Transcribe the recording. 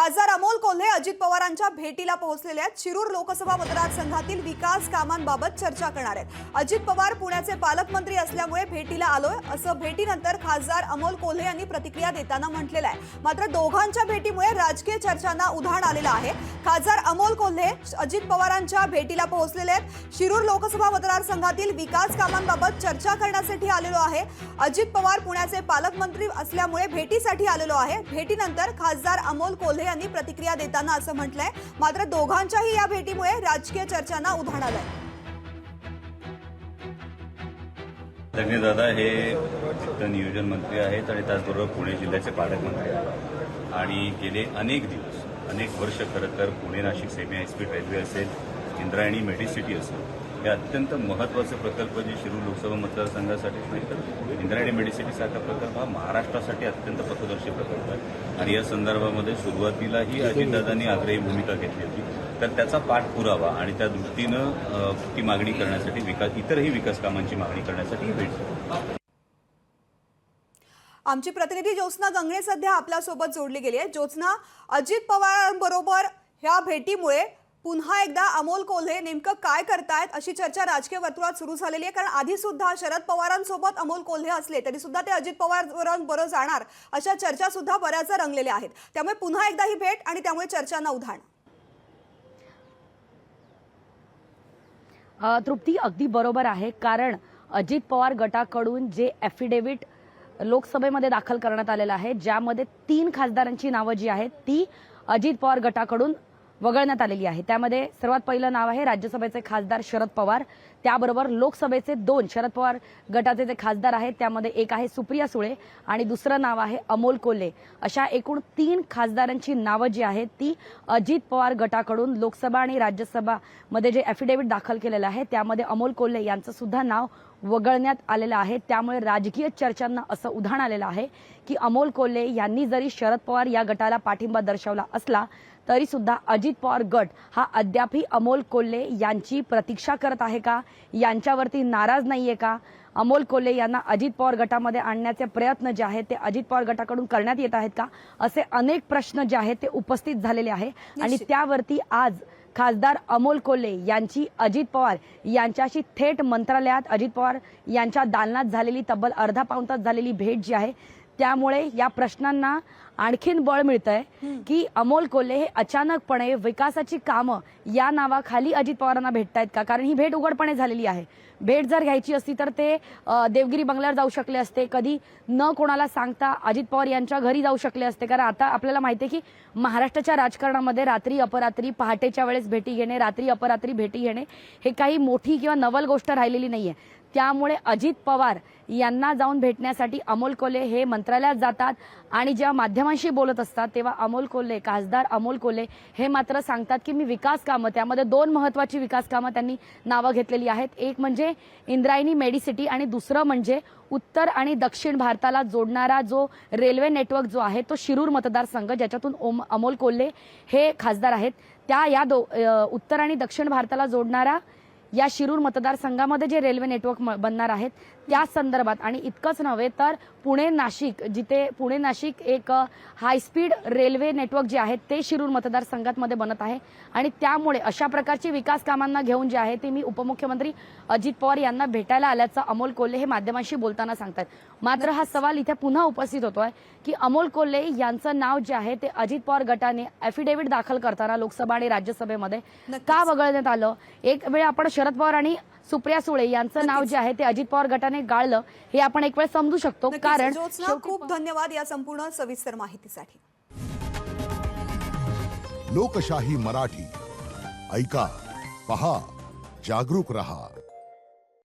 खासदार अमोल कोल्हे अजित पवारांच्या भेटीला पोहोचलेले आहेत। शिरूर लोकसभा मतदारसंघातील विकास कामांबाबत चर्चा करणार आहेत। अजित पवार पुण्याचे पालकमंत्री असल्यामुळे भेटीला आलोय असं भेटीनंतर खासदार अमोल कोल्हे यांनी प्रतिक्रिया देताना म्हटलेलं आहे। मात्र दोघांच्या भेटीमुळे राजकीय चर्चांना उधाण आलेलं आहे। खासदार अमोल कोल्हे अजित पवारांच्या भेटीला पोहोचलेले आहेत। शिरूर लोकसभा मतदारसंघातील विकास कामांबाबत चर्चा करण्यासाठी आलेलो आहे। अजित पवार पुण्याचे पालकमंत्री असल्यामुळे भेटीसाठी आलेलो आहे। भेटीनंतर खासदार अमोल कोल्हे यांनी प्रतिक्रिया देताना असं म्हटलंय। मात्र दोघांच्याही या भेटीमुळे राजकीय चर्चांना उधाण आलंय। धन्य दादा हे वित्त नियोजन मंत्री आहेत आणि त्याचबरोबर पुणे जिल्ह्याचे पालकमंत्री आहेत आणि गेले अनेक दिवस अनेक वर्ष खरं तर Pune Nashik semi high speed railway असेल, इंद्रायणी मेडिसिटी असेल, हे अत्यंत महत्त्वाचे प्रकल्प जे शिरूर लोकसभा मतदारसंघासाठीच नाही तर इंद्रायणी मेडिसिटी सारखा प्रकल्प हा महाराष्ट्रासाठी अत्यंत पथदर्शी प्रकल्प आहे आणि या संदर्भामध्ये सुरुवातीलाही अजितदादांनी आग्रही भूमिका घेतली होती। तर त्याचा पाठपुरावा आणि त्या दृष्टीनं ती मागणी करण्यासाठी इतरही विकास कामांची मागणी करण्यासाठी भेट। आमची प्रतिनिधी ज्योत्स्ना गंगणे सध्या आपल्यासोबत जोडली गेली आहे। ज्योत्स्ना, अजित पवारांबरोबर ह्या भेटीमुळे पुन्हा एकदा अमोल कोल्हे नेमकं काय करतायत अशी चर्चा राजकीय वर्तुळात सुरू झालेली आहे। कारण आधी सुद्धा शरद पवारांसोबत अमोल कोल्हे असले तरी सुद्धा ते अजित पवारांबरोबर जाणार अशा चर्चा सुद्धा बऱ्याच रंगलेल्या आहेत। त्यामुळे पुन्हा एकदा ही भेट आणि त्यामुळे चर्चांना उधाण। तृप्ती, अगदी बरोबर आहे। कारण अजित पवार गटाकडून जे ॲफिडेव्हिट लोकसभेमध्ये दाखल करण्यात आलेलं आहे, ज्यामध्ये 3 खासदारांची नावं जी आहेत ती अजित पवार गटाकडून वगळण्यात आलेली आहे। त्यामध्ये सर्वात पहिलं नाव आहे राज्यसभेचे खासदार शरद पवार, त्याबरोबर लोकसभेचे 2 शरद पवार गटाचे जे खासदार आहेत त्यामध्ये एक आहे सुप्रिया सुळे आणि दुसरं नाव आहे अमोल कोल्हे। अशा एकूण 3 खासदारांची नावं जी आहेत ती अजित पवार गटाकडून लोकसभा आणि राज्यसभा मध्ये जे ॲफिडेव्हिट दाखल केलेलं आहे त्यामध्ये अमोल कोल्हे यांचं सुद्धा नाव वगळण्यात आलेलं आहे। त्यामुळे राजकीय चर्चांना असं उधाण आलेलं आहे की अमोल कोल्हे यांनी जरी शरद पवार या गटाला पाठिंबा दर्शवला असला तरी सुद्धा अजित पवार गट हा अद्यापही अमोल कोल्हे यांची प्रतीक्षा करत आहे का, यांच्यावरती नाराज नाहीये का, अमोल कोल्हे यांना अजित पवार गटामध्ये आणण्याचे प्रयत्न जे आहेत ते अजित पवार गटाकडून करण्यात येत आहेत का, असे अनेक प्रश्न जे आहेत ते उपस्थित झालेले आहे। आणि त्यावरती आज खासदार अमोल कोल्हे यांची अजित पवार यांच्याशी थेट मंत्रालयात अजित पवार यांच्या दालनात झालेली तब्बल अर्धा पाऊण तास झालेली भेट जी आहे त्यामुळे या प्रश्नांना आणखीन बळ मिळतंय की अमोल कोल्हे हे अचानकपणे विकासाची कामं या नावाखाली अजित पवारांना भेटतायत का। कारण ही भेट उघडपणे झालेली आहे। भेट जर घ्यायची असती तर ते देवगिरी बंगल्यावर जाऊ शकले असते, कधी न कोणाला सांगता अजित पवार यांच्या घरी जाऊ शकले असते। कारण आता आपल्याला माहिती आहे की महाराष्ट्राच्या राजकारणामध्ये रात्री अपरात्री पहाटेच्या वेळेस भेटी घेणे, रात्री अपरात्री भेटी घेणे हे काही मोठी किंवा नवल गोष्ट राहिलेली नाहीये। त्यामुळे अजित पवार यांना जाऊन भेटण्यासाठी अमोल कोल्हे हे मंत्रालयात जातात आणि जेव्हा माध्यमांशी बोलत असतात तेव्हा अमोल कोल्हे खासदार अमोल कोल्हे हे मात्र सांगतात की मी विकास कामं, त्यामध्ये 2 महत्त्वाची विकास कामं त्यांनी नावं घेतलेली आहेत। एक म्हणजे इंद्रायणी मेडिसिटी आणि दुसरं म्हणजे उत्तर आणि दक्षिण भारताला जोडणारा जो रेल्वे नेटवर्क जो आहे तो शिरूर मतदारसंघ ज्याच्यातून अमोल कोल्हे हे खासदार आहेत, त्या या उत्तर आणि दक्षिण भारताला जोडणारा या शिरूर मतदारसंघामध्ये जे रेल्वे नेटवर्क बनणार आहेत त्या संदर्भात आणि इतकंच नव्हे तर पुणे नाशिक एक हाय स्पीड रेल्वे नेटवर्क जे आहे ते शिरूर मतदारसंघात मध्ये बनत आहे आणि त्यामुळे अशा प्रकारची विकास कामांना घेऊन जे आहे ते मी उपमुख्यमंत्री अजित पवार यांना भेटायला आल्याचं अमोल कोल्हे हे माध्यमांशी बोलताना सांगतात। मात्र हा सवाल इथे पुन्हा उपस्थित होतोय की अमोल कोल्हे यांचं नाव जे आहे ते अजित पवार गटाने ॲफिडेव्हिट दाखल करताना लोकसभा आणि राज्यसभेमध्ये का वगळण्यात आलं। एक वेळ आपण शरद पवार आणि सुप्रिया सुळे यांचं नाव जे आहे ते अजित पवार गटाने गाळलं हे आपण एक वेळ समजू शकतो। कारण खूप धन्यवाद या संपूर्ण सविस्तर माहितीसाठी। लोकशाही मराठी ऐका, पहा, जागरूक रहा।